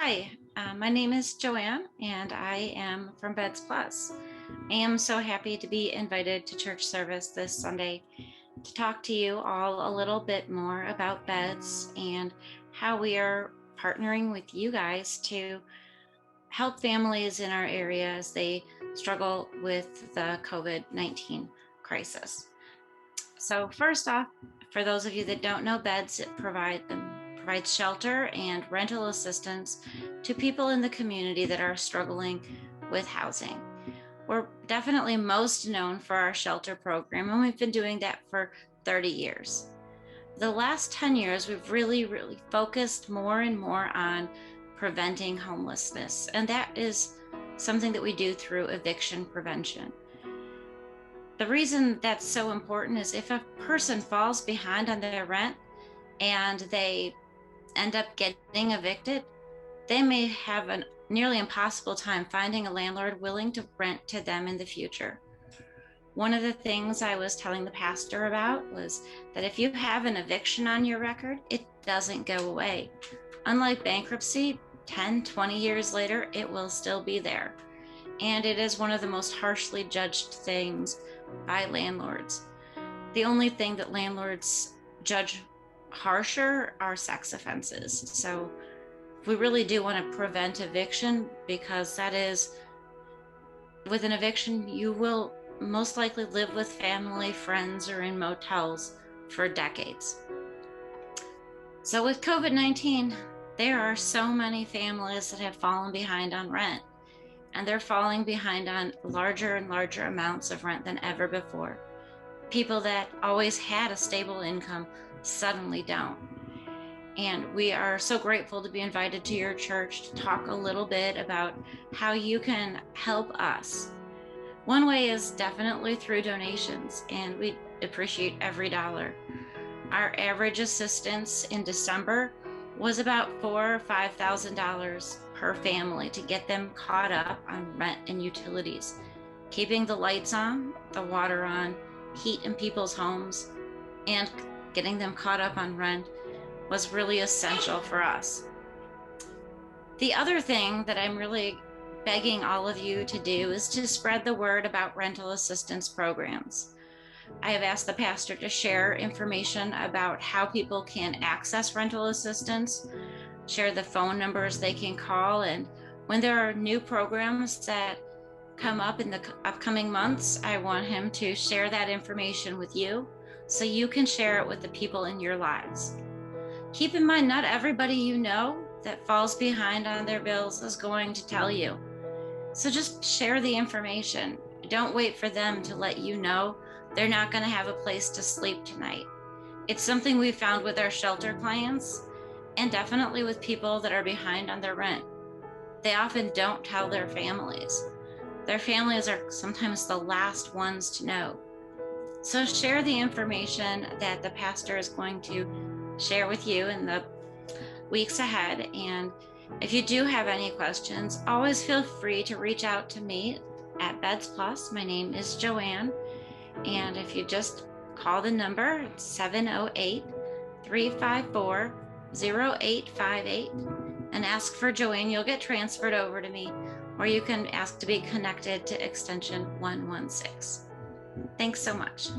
Hi, my name is Joann, and I am from Beds Plus. I am so happy to be invited to church service this Sunday to talk to you all a little bit more about beds and how we are partnering with you guys to help families in our area as they struggle with the COVID-19 crisis. So first off, for those of you that don't know, beds provides shelter and rental assistance to people in the community that are struggling with housing. We're definitely most known for our shelter program, and we've been doing that for 30 years. The last 10 years, we've really focused more and more on preventing homelessness, and that is something that we do through eviction prevention. The reason that's so important is if a person falls behind on their rent and they end up getting evicted, they may have a nearly impossible time finding a landlord willing to rent to them in the future. One of the things I was telling the pastor about was that if you have an eviction on your record, it doesn't go away. Unlike bankruptcy, 10, 20 years later, it will still be there. And it is one of the most harshly judged things by landlords. The only thing that landlords judge harsher are sex offenses. So we really do want to prevent eviction, because that is, with an eviction, you will most likely live with family, friends, or in motels for decades. So with COVID-19, there are so many families that have fallen behind on rent, and they're falling behind on larger and larger amounts of rent than ever before. People that always had a stable income suddenly don't. And we are so grateful to be invited to your church to talk a little bit about how you can help us. One way is definitely through donations, and we appreciate every dollar. Our average assistance in December was about $4,000 or $5,000 per family to get them caught up on rent and utilities, keeping the lights on, the water on, heat in people's homes, and getting them caught up on rent was really essential for us. The other thing that I'm really begging all of you to do is to spread the word about rental assistance programs. I have asked the pastor to share information about how people can access rental assistance, share the phone numbers they can call, and when there are new programs that come up in the upcoming months, I want him to share that information with you so you can share it with the people in your lives. Keep in mind, not everybody you know that falls behind on their bills is going to tell you. So just share the information. Don't wait for them to let you know they're not going to have a place to sleep tonight. It's something we found with our shelter clients, and definitely with people that are behind on their rent. They often don't tell their families. Their families are sometimes the last ones to know. So share the information that the pastor is going to share with you in the weeks ahead. And if you do have any questions, always feel free to reach out to me at Beds Plus. My name is Joann. And if you just call the number 708-354-0858 and ask for Joann, you'll get transferred over to me, or you can ask to be connected to extension 116. Thanks so much.